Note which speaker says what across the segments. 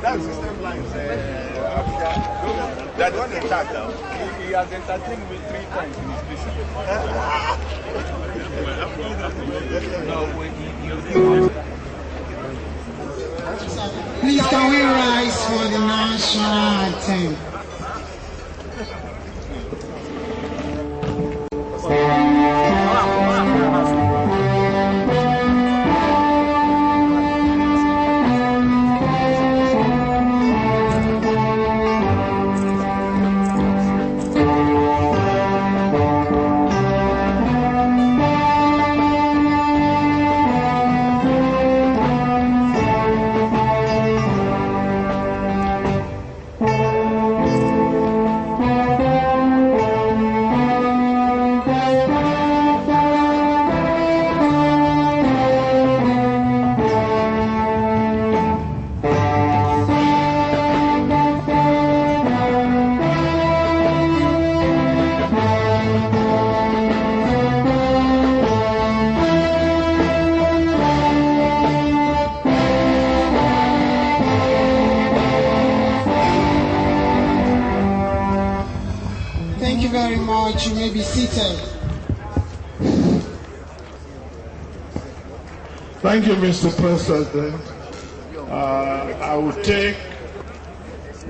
Speaker 1: That's system lines. Abuja. That one in charge now. He has entertained me 3 times in his vision.
Speaker 2: Please, can we rise for the national anthem? Thank you very much. You may be seated.
Speaker 3: Thank you, Mr. President. I will take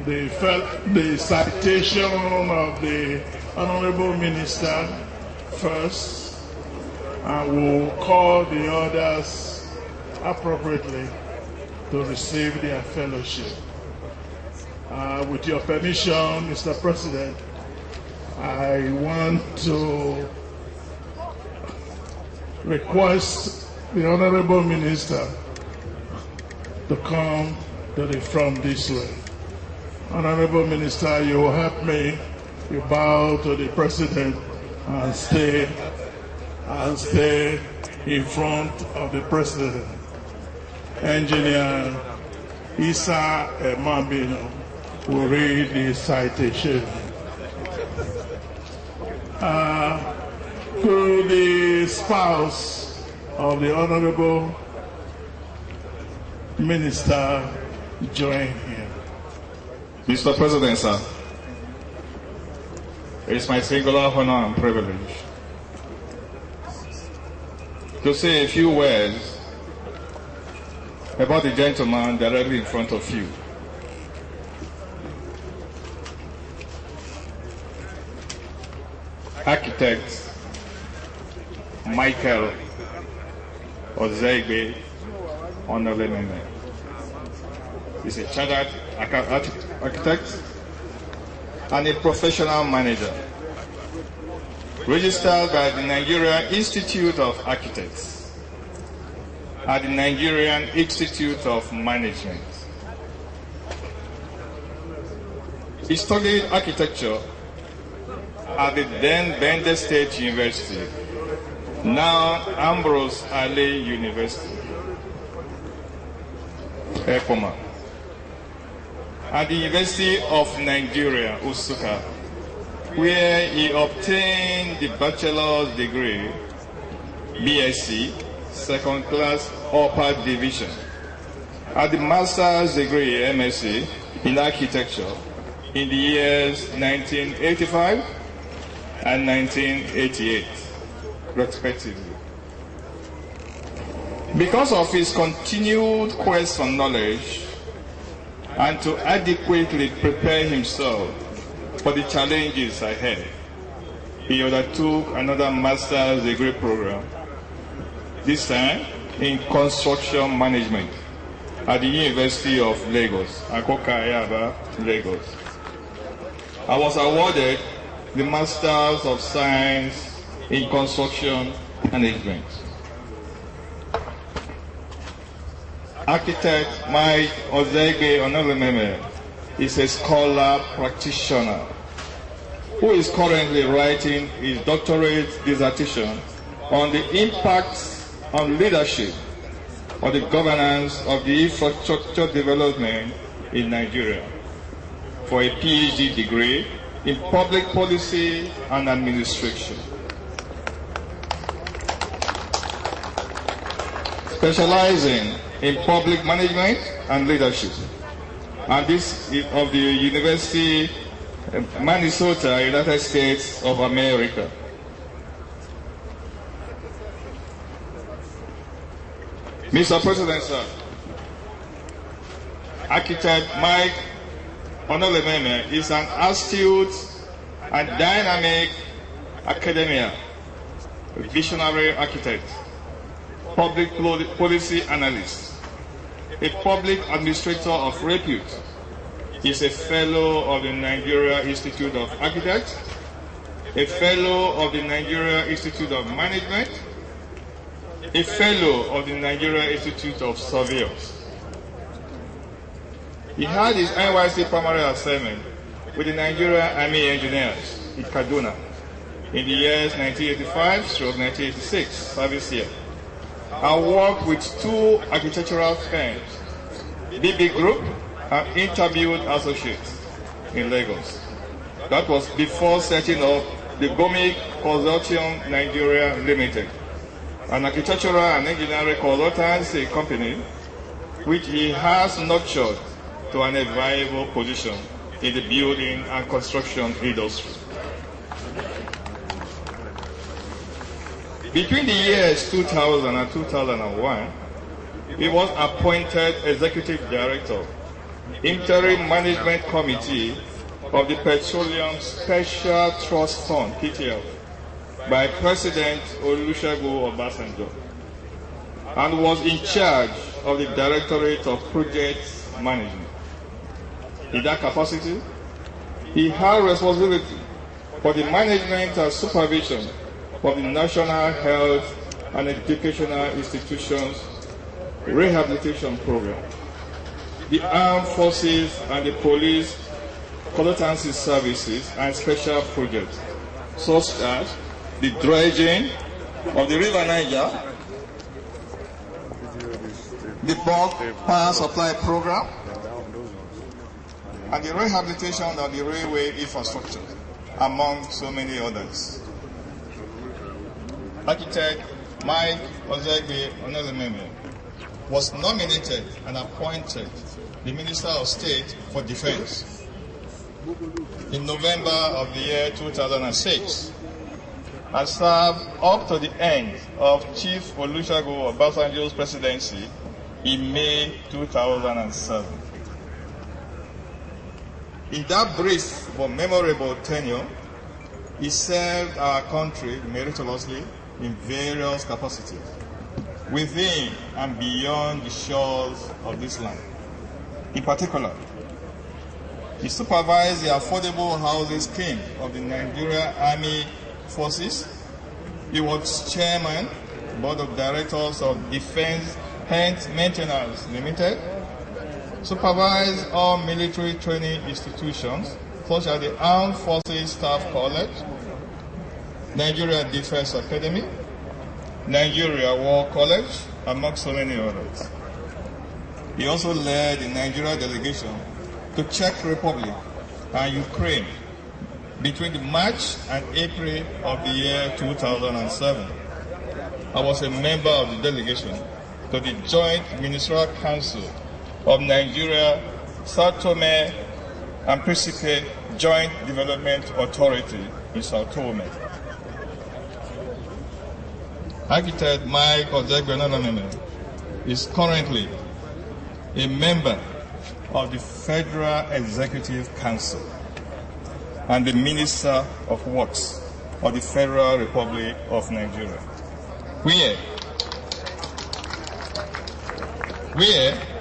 Speaker 3: the citation of the Honorable Minister first, and will call the others appropriately to receive their fellowship. With your permission, Mr. President, I want to request the Honorable Minister to come to the front this way. Honorable Minister, you will help me. You bow to the President and stay in front of the President. Engineer Isa Emabino will read the citation. To the spouse of the Honorable Minister, join him.
Speaker 4: Mr. President, sir, it is my singular honor and privilege to say a few words about the gentleman directly in front of you. Architect Michael Ozegbe Onolememen. He's a chartered architect and a professional manager, registered by the Nigerian Institute of Architects and the Nigerian Institute of Management. He studied architecture at the then Bende State University, now Ambrose Ali University, Ekoma, at the University of Nigeria, Nsukka, where he obtained the bachelor's degree, BSc, second class upper division, and the master's degree, MSc, in architecture in the years 1985 and 1988, respectively. Because of his continued quest for knowledge and to adequately prepare himself for the challenges ahead, he undertook another master's degree program, this time in construction management at the University of Lagos, Akoka Ayaba, Lagos. I was awarded the Masters of Science in Construction Management. Architect Mike Ozegbe Onolememen is a scholar practitioner who is currently writing his doctorate dissertation on the impacts on leadership of the governance of the infrastructure development in Nigeria for a PhD degree in public policy and administration. Specializing in public management and leadership. And this is of the University of Minnesota, United States of America. Mr. President, sir, Architect Mike Onolememen is an astute and dynamic academia, visionary architect, public policy analyst, a public administrator of repute. He is a fellow of the Nigerian Institute of Architects, a fellow of the Nigerian Institute of Management, a fellow of the Nigerian Institute of Surveyors. He had his NYC primary assignment with the Nigerian Army Engineers in Kaduna in the years 1985-1986, service year, and worked with two architectural firms, BB Group and Interviewed Associates in Lagos. That was before setting up the Gomi Consortium Nigeria Limited, an architectural and engineering consultancy company which he has nurtured to an enviable position in the building and construction industry. Between the years 2000 and 2001, he was appointed Executive Director, Interim Management Committee of the Petroleum Special Trust Fund, PTF, by President Olusegun Obasanjo, and was in charge of the Directorate of Project Management. In that capacity, he had responsibility for the management and supervision of the National Health and Educational Institutions Rehabilitation Program, the Armed Forces and the Police Consultancy Services and Special Projects, such as the dredging of the River Niger, the bulk power supply program, and the rehabilitation of the railway infrastructure, among so many others. Architect Mike Onolememen was nominated and appointed the Minister of State for Defense in November of the year 2006 and served up to the end of Chief Olusegun Obasanjo's presidency in May 2007. In that brief but memorable tenure, he served our country meritoriously in various capacities, within and beyond the shores of this land. In particular, he supervised the affordable housing scheme of the Nigerian Army Forces. He was chairman, board of directors of Defense Health Maintenance Limited, supervised all military training institutions, such as the Armed Forces Staff College, Nigeria Defense Academy, Nigeria War College, among so many others. He also led the Nigeria delegation to Czech Republic and Ukraine between the March and April of the year 2007. I was a member of the delegation to the Joint Ministerial Council of Nigeria, Sao Tome and Principe Joint Development Authority in Sao Tome. Architect Mike Onolememen is currently a member of the Federal Executive Council and the Minister of Works of the Federal Republic of Nigeria, where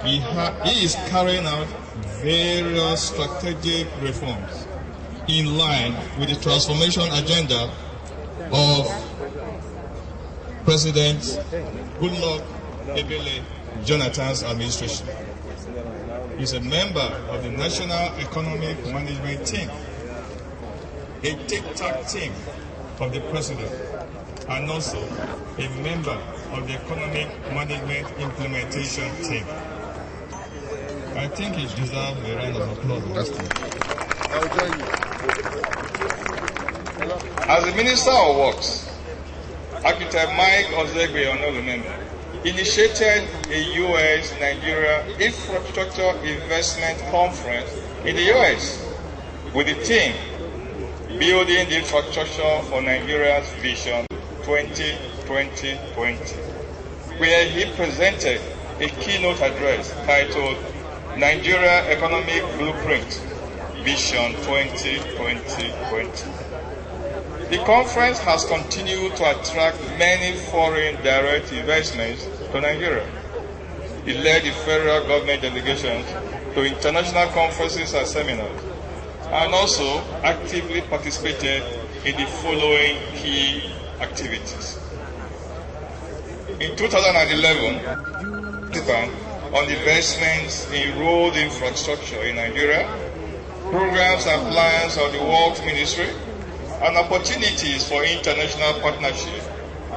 Speaker 4: he is carrying out various strategic reforms in line with the transformation agenda of President Goodluck Ebele Jonathan's administration. He is a member of the National Economic Management Team, a think-tank team of the President, and also a member of the Economic Management Implementation Team. I think he deserves a round of applause.
Speaker 1: I'll join you.
Speaker 4: As the Minister of Works, Architect Mike Onolememen initiated a U.S.-Nigeria infrastructure investment conference in the U.S. with the theme Building the Infrastructure for Nigeria's Vision 2020, where he presented a keynote address titled Nigeria Economic Blueprint Vision 2020. The conference has continued to attract many foreign direct investments to Nigeria. It led the federal government delegations to international conferences and seminars, and also actively participated in the following key activities. In 2011, on investments in road infrastructure in Nigeria, programs and plans of the Works Ministry, and opportunities for international partnership.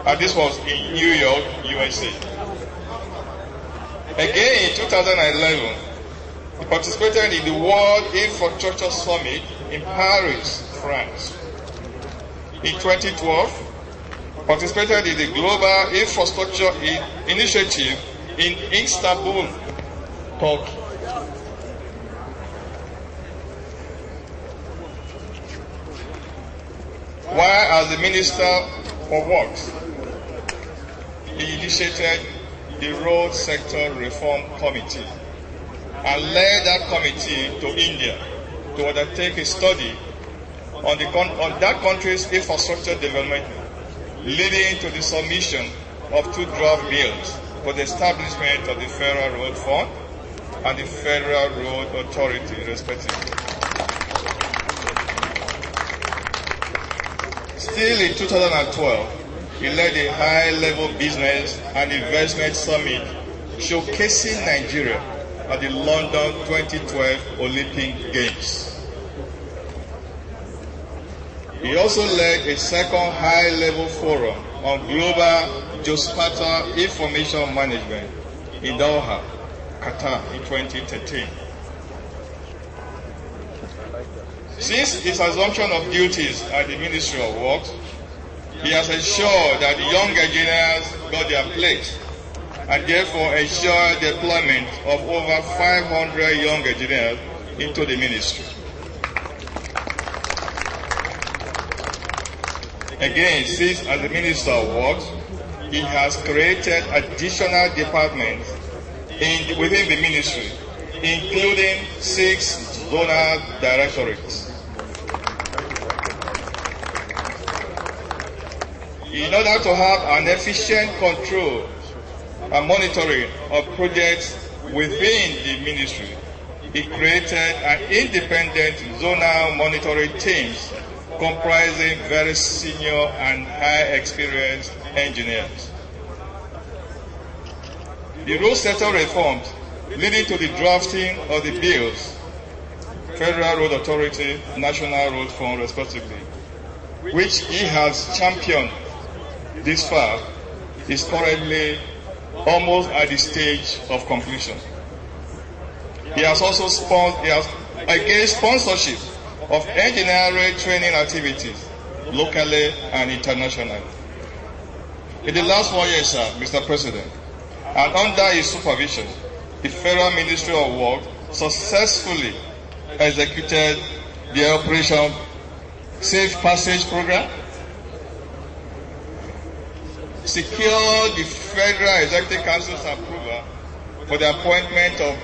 Speaker 4: And this was in New York, USA. Again, in 2011, he participated in the World Infrastructure Summit in Paris, France. In 2012, participated in the Global Infrastructure Initiative in Istanbul, Turkey. While as the Minister of Works, he initiated the Road Sector Reform Committee and led that committee to India to undertake a study on that country's infrastructure development, leading to the submission of 2 draft bills for the establishment of the Federal Road Fund and the Federal Road Authority, respectively. Still in 2012, he led a high-level business and investment summit showcasing Nigeria at the London 2012 Olympic Games. He also led a second high-level forum on global geospatial information management in Doha, Qatar in 2013. Since his assumption of duties at the Ministry of Works, he has ensured that the young Nigerians got their place and therefore ensured the deployment of over 500 young Nigerians into the ministry. Again, since as the Minister of Works, he has created additional departments within the ministry, including 6 zonal directorates. In order to have an efficient control and monitoring of projects within the ministry, he created an independent zonal monitoring teams comprising very senior and high-experienced engineers. The road sector reforms leading to the drafting of the bills, Federal Road Authority, National Road Fund, respectively, which he has championed this far, is currently almost at the stage of completion. He has also engaged sponsorship of engineering training activities, locally and internationally. In the last 4 years, sir, Mr. President, and under his supervision, the Federal Ministry of Works successfully executed the Operation Safe Passage Program, secured the Federal Executive Council's approval for the appointment of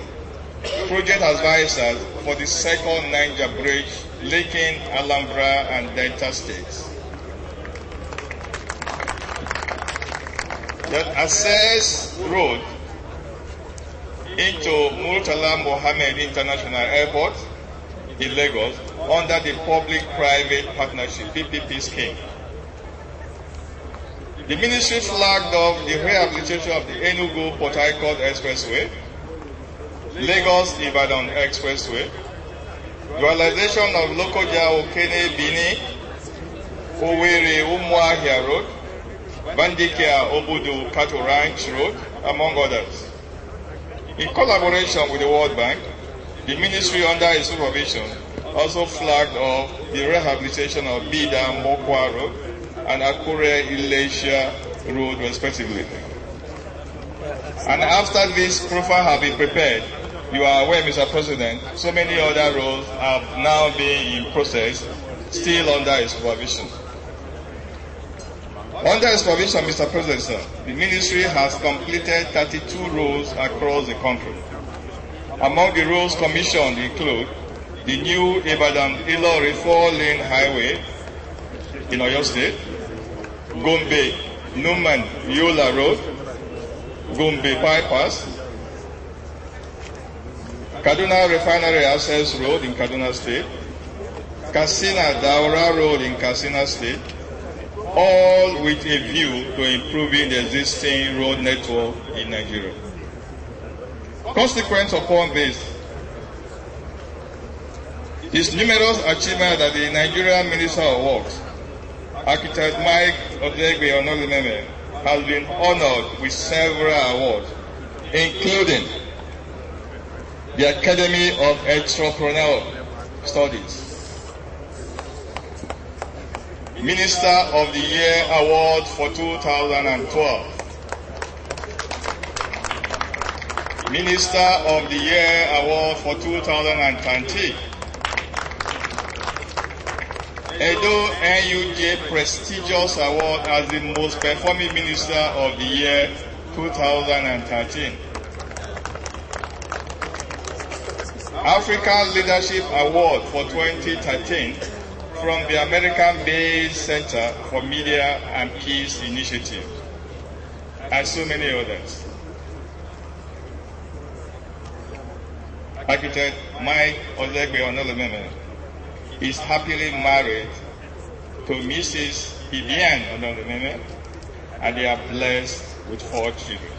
Speaker 4: project advisors for the second Niger Bridge linking Alambra and Delta states. The access road into Murtala Mohammed International Airport in Lagos under the Public-Private Partnership (PPP) scheme. The ministry flagged off the rehabilitation of the Enugu-Port Harcourt Expressway, Lagos-Ibadan Expressway, dualization of Lokoja Okene-Bini, Owerri-Umuahia Road, Bandikia-Obudu-Kato Ranch Road, among others. In collaboration with the World Bank, the ministry under his supervision also flagged off the rehabilitation of Bida Mokwa Road and Akure Ilesha Road, respectively. And after this profile have been prepared, you are aware, Mr. President, so many other roads have now been in process, still under his supervision. Under his supervision, Mr. President, sir, the ministry has completed 32 roads across the country. Among the roads commissioned include the new Ibadan-Ilori 4-lane highway in Oyo State, Gombe-Numan-Yola Road, Gombe Bypass, Kaduna Refinery Access Road in Kaduna State, Katsina-Daura Road in Katsina State, all with a view to improving the existing road network in Nigeria. Consequent upon this, his numerous achievements that the Nigerian Minister of Works, Architect Mike Onolememen, has been honored with several awards, including the Academy of Entrepreneurial Studies, Minister of the Year Award for 2012, Minister of the Year Award for 2013, Edo NUJ Prestigious Award as the Most Performing Minister of the Year 2013, African Leadership Award for 2013 from the American-based Center for Media and Peace Initiative, and so many others. Architect Mike Onolememen is happily married to Mrs. Vivian Onolememen, and they are blessed with 4 children.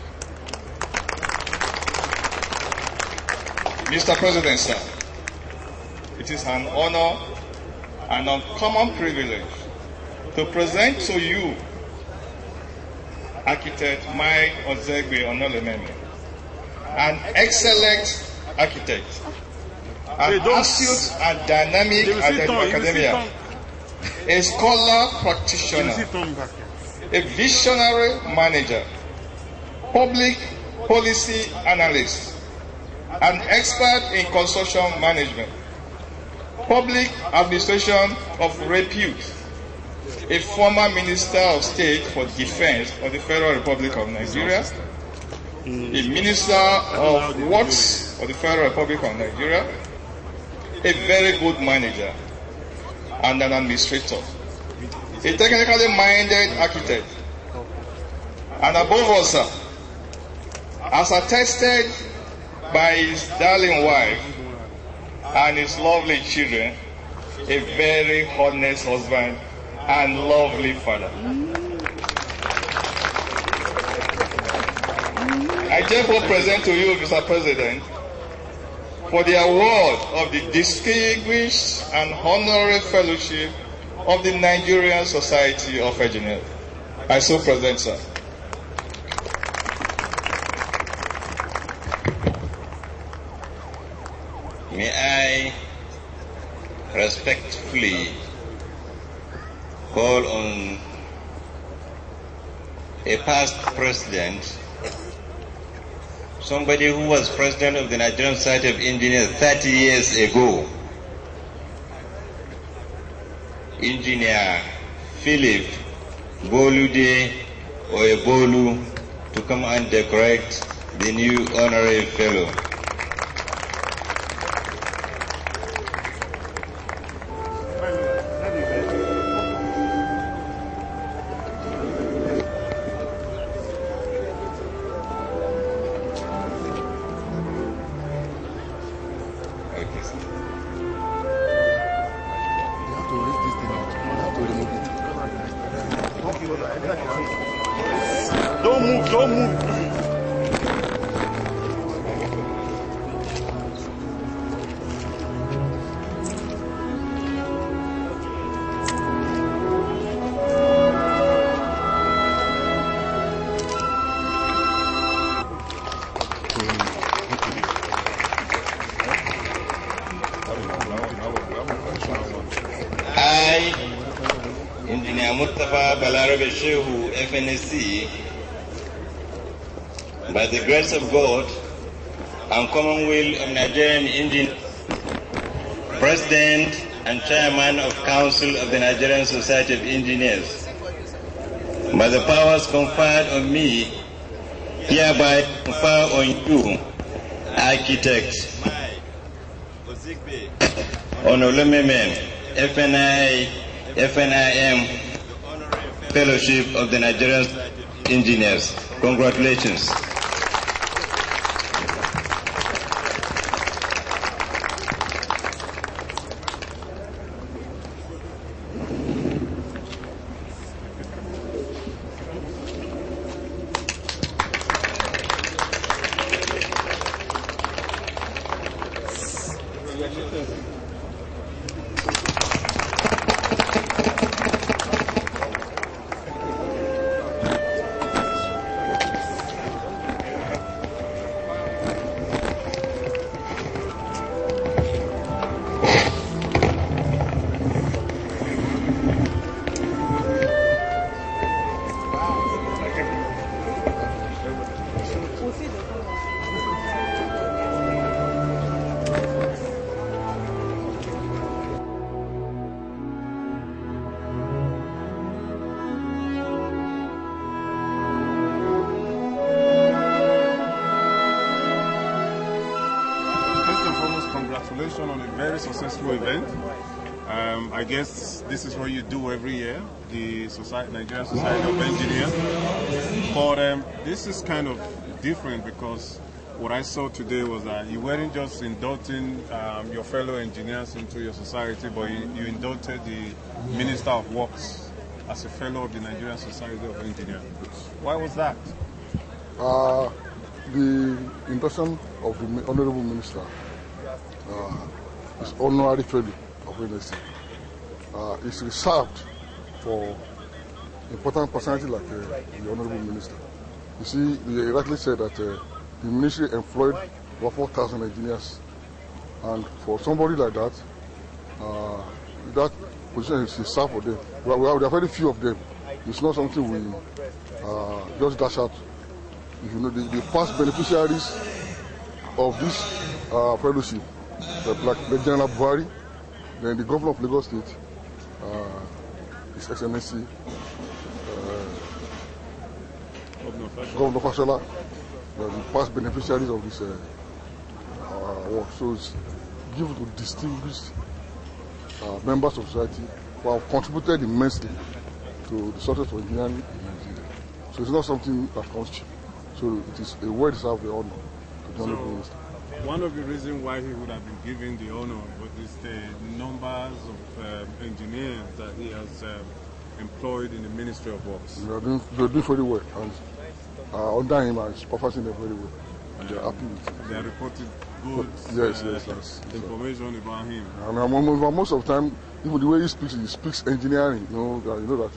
Speaker 4: Mr. President, sir, it is an honor and uncommon privilege to present to you Architect Mike Onolememen, an excellent architect, an astute and dynamic academia, a scholar practitioner, a visionary manager, public policy analyst, an expert in construction management, public administration of repute, a former Minister of State for Defense of the Federal Republic of Nigeria, a Minister of Works of the Federal Republic of Nigeria, a very good manager and an administrator, a technically minded architect, and above all, sir, as attested by his darling wife and his lovely children, a very honest husband and lovely father. I therefore present to you, Mr. President, for the award of the Distinguished and Honorary Fellowship of the Nigerian Society of Engineers. I so present, sir.
Speaker 5: May I respectfully call on a past president, somebody who was president of the Nigerian Society of Engineers 30 years ago, Engineer Philip Bolude Oyebolu, to come and decorate the new Honorary Fellow.
Speaker 1: Don't move, don't move.
Speaker 5: Engineer Mustafa Balarabe Shehu, FNSC, by the grace of God and common will of Nigerian Engineers, President and Chairman of Council of the Nigerian Society of Engineers, by the powers conferred on me, hereby confer on you, Architect Onolememen, FNIM, Fellowship of the Nigerian Engineers. Congratulations.
Speaker 1: Congratulations on a very successful event. I guess this is what you do every year, the Nigerian Society of Engineers. But this is kind of different because what I saw today was that you weren't just inducting your fellow engineers into your society, but you inducted the Minister of Works as a fellow of the Nigerian Society of Engineers. Why was that?
Speaker 6: The induction of the Honorable Minister is Honorary Fellowship of NSC. It's reserved for important personalities like the Honorable Minister. You see, they rightly said that the ministry employed over 4,000 engineers, and for somebody like that, that position is reserved for them. There are very few of them. It's not something we just dash out. If you know the past beneficiaries of this fellowship, like the General Buhari, then the Governor of Lagos State, His Excellency Governor Fashola, the past beneficiaries of this award. So it's given to distinguished members of society who have contributed immensely to the success of engineering in Nigeria. So it's not something that comes cheap. So it is a well-deserved honor to the Honorable Minister.
Speaker 1: One of the reasons why he would have been given the honor was the numbers of engineers that he has employed in the Ministry of Works.
Speaker 6: They're doing very well, and under him, is performing them very well, and they're happy with him.
Speaker 1: They are reported good
Speaker 6: yes,
Speaker 1: information about him.
Speaker 6: And most of the time, even the way he speaks engineering. You know that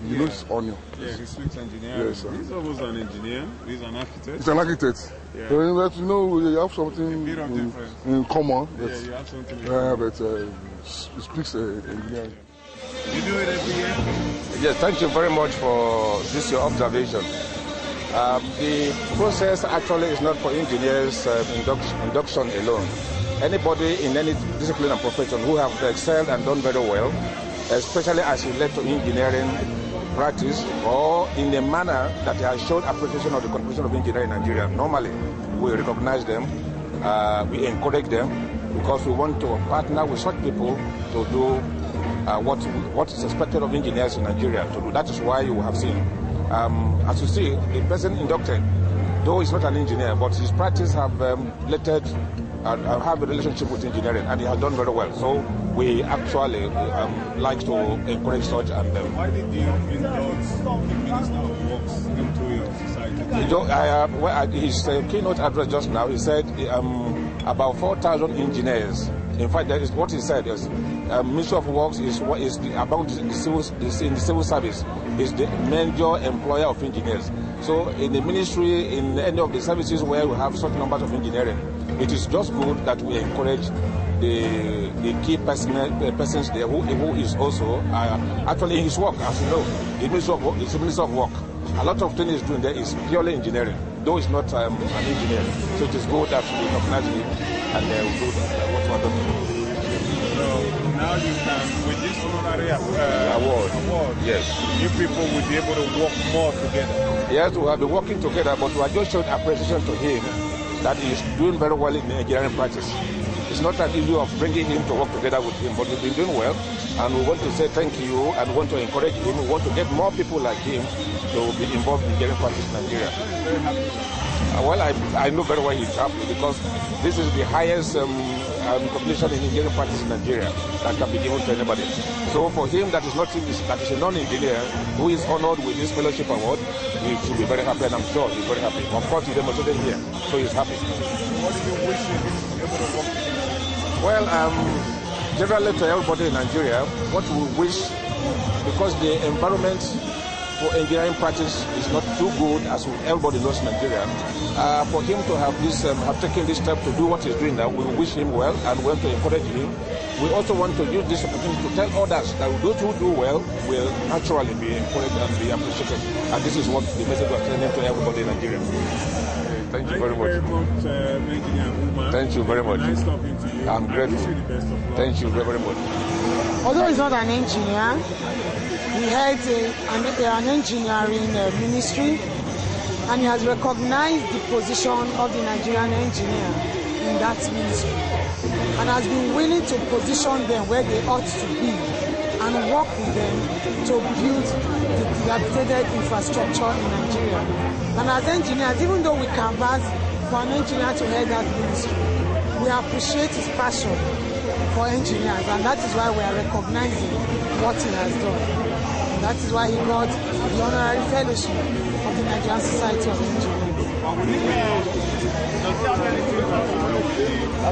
Speaker 6: he knows his onion.
Speaker 1: Yeah, he speaks engineering.
Speaker 6: Yes,
Speaker 1: he's almost an engineer. He's an architect.
Speaker 6: He's an architect.
Speaker 1: Yeah.
Speaker 6: So you have something in common.
Speaker 1: Yeah, you have something in
Speaker 6: common. But he speaks engineering.
Speaker 1: You do it every year?
Speaker 7: Yes, thank you very much for this your observation. The process actually is not for engineers induction alone. Anybody in any discipline and profession who have excelled and done very well, especially as relates to engineering practice or in a manner that has shown appreciation of the contribution of engineering in Nigeria, normally we recognize them, we encourage them, because we want to partner with such people to do what is expected of engineers in Nigeria to do. That is why you have seen, as you see, the person inducted, though he's not an engineer, but his practice have related and have a relationship with engineering, and he has done very well. So we actually like to encourage such. And
Speaker 1: why did you endorse the Minister of Works into your society?
Speaker 7: His keynote address just now, he said about 4,000 engineers. In fact, that is what he said is Ministry of Works is what is about the civil service is the major employer of engineers. So in the ministry, in any of the services where we have such numbers of engineering, it is just good that we encourage the key persons there who is also actually in his work, as you know, the Minister of Works. A lot of things he's doing there is purely engineering, though he's not an engineer. So it is good that we recognize him and we do what we are doing.
Speaker 1: So now you can, with this honorary award,
Speaker 7: yes,
Speaker 1: you people will be able to work more together.
Speaker 7: Yes, we have been working together, but we are just showing appreciation to him that he is doing very well in the engineering practice. It's not an issue of bringing him to work together with him, but he's been doing well, and we want to say thank you and we want to encourage him. We want to get more people like him to be involved in engineering practice in Nigeria. Well, I know very well he's happy because this is the highest recognition in engineering practice in Nigeria that can be given to anybody. So for him, that is a non-engineer who is honored with this fellowship award, he should be very happy, and I'm sure he's very happy. Of course, he demonstrated here, so he's happy.
Speaker 1: What do you wish him to be able to work together?
Speaker 7: Well, generally to everybody in Nigeria, what we wish, because the environment for engineering practice is not too good, as everybody knows in Nigeria, for him to have taken this step to do what he's doing now, we wish him well and we want to encourage him. We also want to use this opportunity to tell others that those who do well will naturally be encouraged and be appreciated. And this is what the message we're sending to everybody in Nigeria. Thank you very much. Thank you very much.
Speaker 1: Nice talking to you.
Speaker 7: I'm grateful.
Speaker 1: I wish you the best of luck.
Speaker 7: Thank you very much.
Speaker 2: Although he's not an engineer, he heads an engineering ministry, and he has recognized the position of the Nigerian engineer in that ministry, and has been willing to position them where they ought to be and work with them to build the dilapidated infrastructure in Nigeria. And as engineers, even though we canvass for an engineer to head that ministry, we appreciate his passion for engineers, and that is why we are recognizing what he has done. And that is why he got the Honorary Fellowship of the Nigerian Society of Engineers.
Speaker 1: I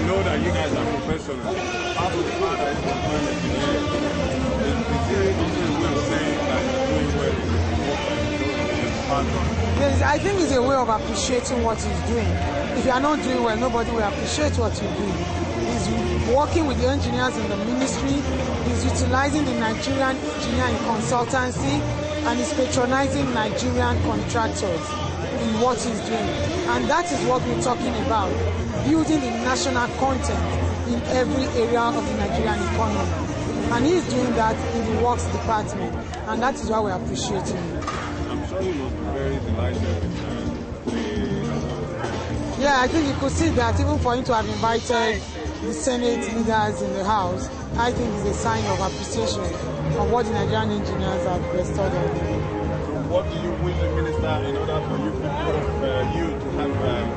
Speaker 1: know that you guys are professionals. How would the father is doing engineering?
Speaker 2: I think it's a way of appreciating what he's doing. If you are not doing well, nobody will appreciate what you're doing. He's working with the engineers in the ministry, he's utilizing the Nigerian engineering consultancy, and he's patronizing Nigerian contractors in what he's doing. And that is what we're talking about, building the national content in every area of the Nigerian economy. And he's doing that in the works department, and that is why we appreciate him.
Speaker 1: I'm sure you must be very delighted with
Speaker 2: Yeah, I think you could see that even for him to have invited the Senate leaders in the House, I think is a sign of appreciation of what the Nigerian engineers have bestowed on him.
Speaker 1: What do you wish the minister in order for you to have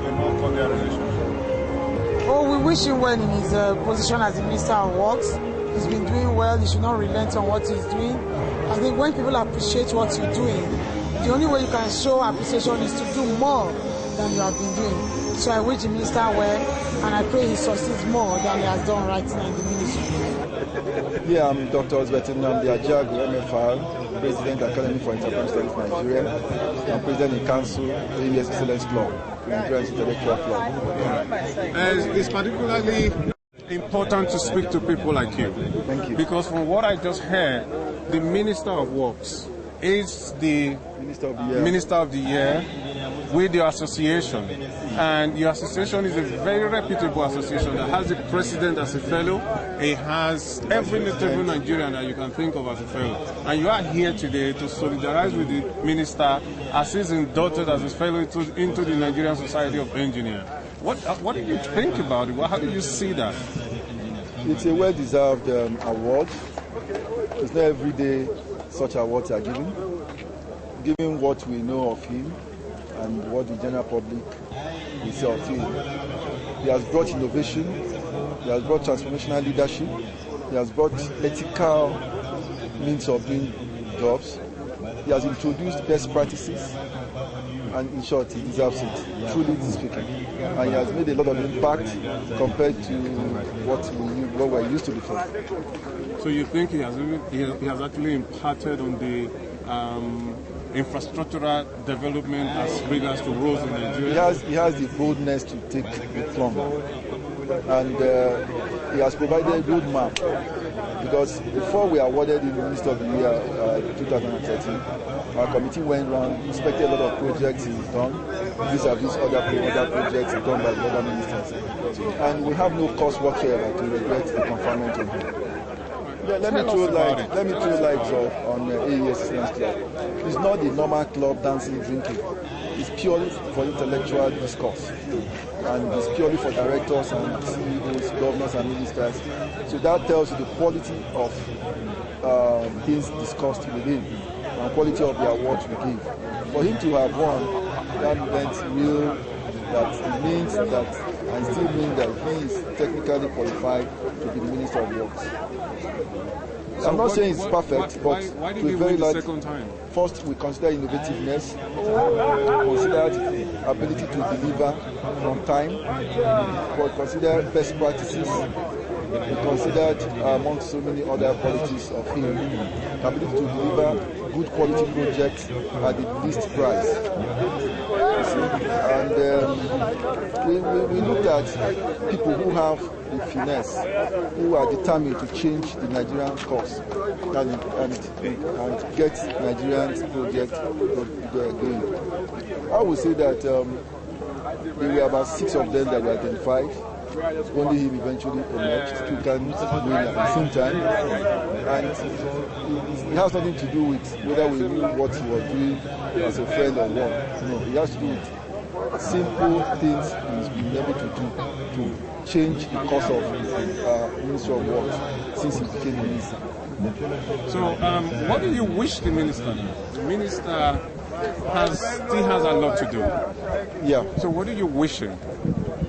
Speaker 1: a more cordial relationship?
Speaker 2: Oh, we wish him well in his position as the Minister of Works. He's been doing well. He should not relent on what he's doing. I think when people appreciate what you're doing, the only way you can show appreciation is to do more than you have been doing. So I wish the minister well, and I pray he succeeds more than he has done right now in the ministry.
Speaker 8: Yeah, I'm Dr. Osbetin Namdi Ajagu, MFR, President Academy for Entrepreneurial Studies Nigeria. I'm President in Council, the ABS Excellence Club, the Nigerian Intellectual Club.
Speaker 1: It's particularly important to speak to people like you.
Speaker 8: Thank you.
Speaker 1: Because from what I just heard, the Minister of Works is the Minister of the Year with your association. And your association is a very reputable association that has the president as a fellow. It has every notable Nigerian that you can think of as a fellow. And you are here today to solidarize with the minister as he's inducted as a fellow into the Nigerian Society of Engineers. What did you think about it? How did you see that?
Speaker 8: It's a well-deserved award. It's not every day such awards are given. Given what we know of him and what the general public will say of him, he has brought innovation, he has brought transformational leadership, he has brought ethical means of doing jobs, he has introduced best practices, and in short, he deserves it, truly speaking. And he has made a lot of impact compared to what we're used to before.
Speaker 1: So you think he has actually imparted on the infrastructural development as regards to roads in Nigeria?
Speaker 8: He has the boldness to take the plunge, and he has provided a roadmap. Because before we awarded the Minister of the Year 2013, our committee went around, inspected a lot of projects he's done. These are other projects done by the other ministers. And we have no cause whatsoever to regret the conferment on him. Yeah, let me throw light on AES Club. It's not the normal club dancing, drinking. It's purely for intellectual discourse. And it's purely for directors and CEOs, governors and ministers. So that tells you the quality of things discussed within and quality of the awards we give. For him to have won, that means that and still means that he is technically qualified to be the Minister of Works. So I'm not saying it's perfect, but
Speaker 1: why did he win the second time?
Speaker 8: First, we consider innovativeness, consider ability to deliver on time, we consider best practices, we considered among so many other qualities of him, ability to deliver good quality projects at the least price. And we looked at people who have the finesse, who are determined to change the Nigerian course and get Nigerian project going. I would say that there were about 6 of them that were identified. Only him eventually emerged to can win at the same time, and it has nothing to do with whether we knew what he was doing as a friend or what. No, it has to do with simple things he's been able to do to change the course of Minister of Works since he became minister.
Speaker 1: So, what do you wish the minister? The minister still has a lot to do.
Speaker 8: Yeah.
Speaker 1: So, what do you wish him?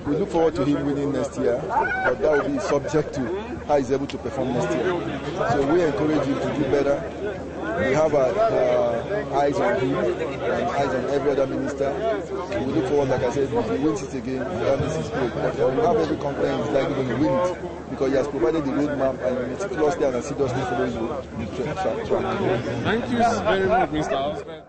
Speaker 8: We look forward to him winning next year, but that will be subject to how he's able to perform next year. So we encourage him to do better. We have our eyes on him and eyes on every other minister. We look forward, like I said, if he wins it again, that means it's great. But we have every confidence he's likely going to win it because he has provided the roadmap and meticulously and assiduously following the track.
Speaker 1: Thank you very much, Mr. Osman.